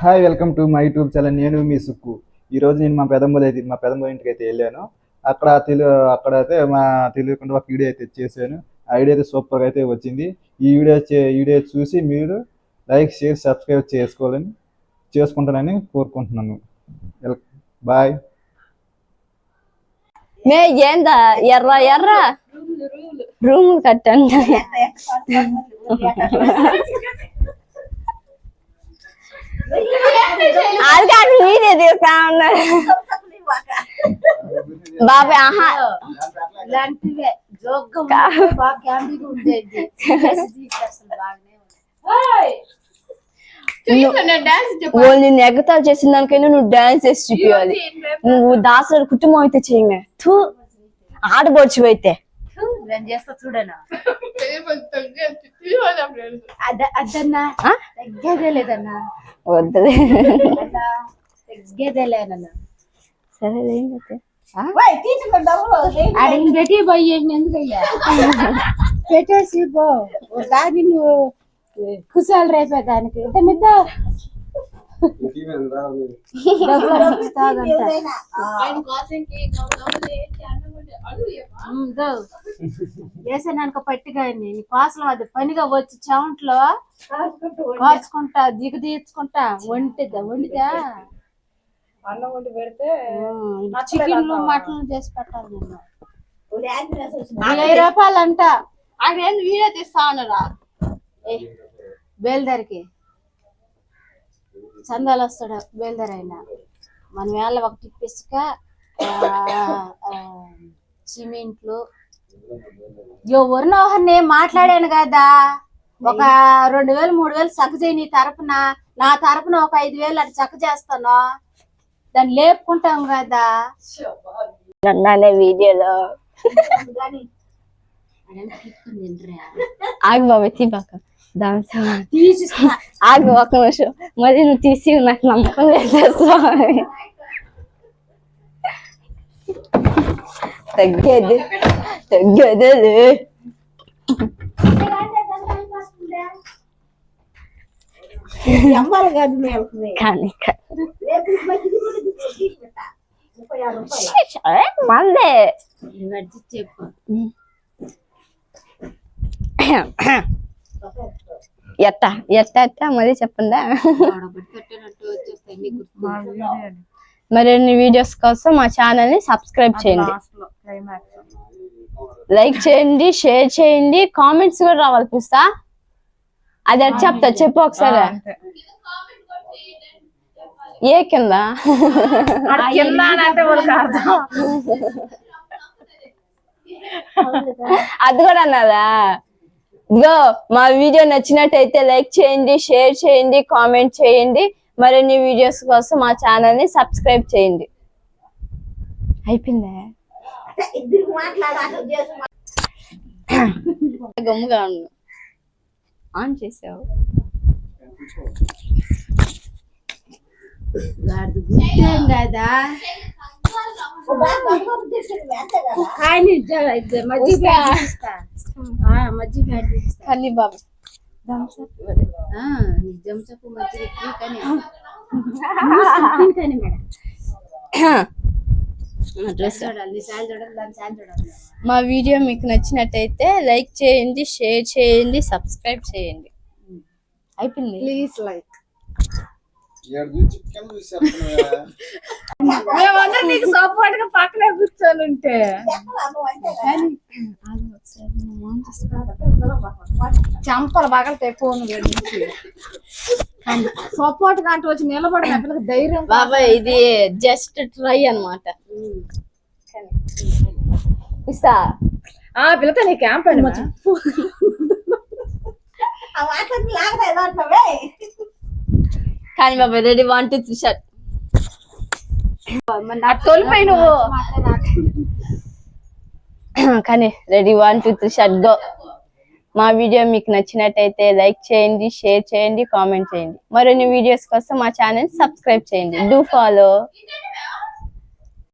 Hi welcome to my YouTube channel. నేను మీ సుక్కు. ఈరోజు నేను మా పెదమ్మ ఇంటికి అయితే వెళ్ళాను. అక్కడైతే మా తెలియకుండా ఒక వీడియో అయితే చేశాను. ఆ వీడియో అయితే సూపర్గా అయితే వచ్చింది. ఈ వీడియో చూసి మీరు లైక్ షేర్ సబ్స్క్రైబ్ చేసుకుంటానని కోరుకుంటున్నాను. బాయ్. మే ఏందా ఎర్ర ఎర్ర రూమ్ కట్టండి. అది మీరే తీస్తా ఉన్నారు బాబాయ్. ఆహా నేను ఎగతాలు చేసిన దానికైనా నువ్వు డాన్స్ చేసి చూపించాలి. నువ్వు దాసరి కుటుంబం అయితే చేయమే ఆడబోడ్చి అయితే చేస్తా చూడనా అదన్నా తగ్గేదేలేదన్నా వద్దులే తగ్గేదేలేనన్నా. సరే అడిగిన పెట్టి పోయి ఎందుకయ్యా పెట్టేసి పో ఒకసారి నువ్వు కుసాలు రేపే దానికి ఇంత మిద్ద వేసాను పట్టిగా పాసలు అది పనిగా వచ్చి చెవంట్లో కాచుకుంటా దిగు తీర్చుకుంటా వండితే అన్నం వండి పెడితే చికెన్లు మటన్లు చేసి పెట్టాలి. నేను 20 రూపాయలు అంట. ఆయన వీడియో తీస్తా ఉన్నారా బేల్దారికి చందాలు వస్తాడు బేల్దార్ అయినా మన వేళ ఒకటి పిసుక సిమెంట్లు ఎవరినో ఒకరిని మాట్లాడాను కదా. ఒక 2000 3000 చక్క చేయి నీ తరపున, నా తరపున ఒక 5000 అటు చక్క చేస్తాను. దాన్ని లేపుకుంటాం కదా వీడియోలో. ఆగు బాబాయ్ తీపాక ఆగు ఒక నిమిషం. మరి నువ్వు తీసి నాకు నమ్మకం లేదు. తగ్గేది కానీ మందే చెప్పు ఎట్ట మరి చెప్పండా. మరిన్ని వీడియోస్ కోసం మా ఛానల్ ని సబ్స్క్రైబ్ చేయండి, లైక్ చేయండి, షేర్ చేయండి, కామెంట్స్ కూడా రావాలి పిస్తా. అది ఎట్ చెప్తా చెప్పు ఒకసారి. ఏ కింద అది కూడా అన్నదా. ఇదిగో మా వీడియో నచ్చినట్టయితే లైక్ చేయండి, షేర్ చేయండి, కామెంట్ చేయండి. మరిన్ని వీడియోస్ కోసం మా ఛానల్ ని సబ్స్క్రైబ్ చేయండి. అయిపోయిందా గమ్ముగా ఆన్ చేసావు. కదా కానీ బాబు జంసపు మజ్జిగ మా వీడియో మీకు నచ్చినట్టయితే లైక్ చేయండి, షేర్ చేయండి, సబ్స్క్రైబ్ చేయండి. అయిపోయింది. Please like. మేమందరం నీకు సపోర్ట్ గా పక్కనే కూర్చొని ఉంటే చంపలు పగలతాయి ఫోన్ సపోర్ట్ గా అంటే వచ్చి నిలబడిన పిల్లకి ధైర్యం. బాబా ఇది జస్ట్ ట్రై అన్నమాట. ఇస్తా పిల్లతో నీ క్యాంప్ అని కానీ బాబా రెడీ 1 2 3 షట్ తొలిపోయి నువ్వు కానీ రెడీ 1 2 3 షట్ గో. మా వీడియో మీకు నచ్చినట్టయితే లైక్ చేయండి, షేర్ చేయండి, కామెంట్ చేయండి. మరిన్ని వీడియోస్ కోసం మా ఛానల్ సబ్స్క్రైబ్ చేయండి. Do follow.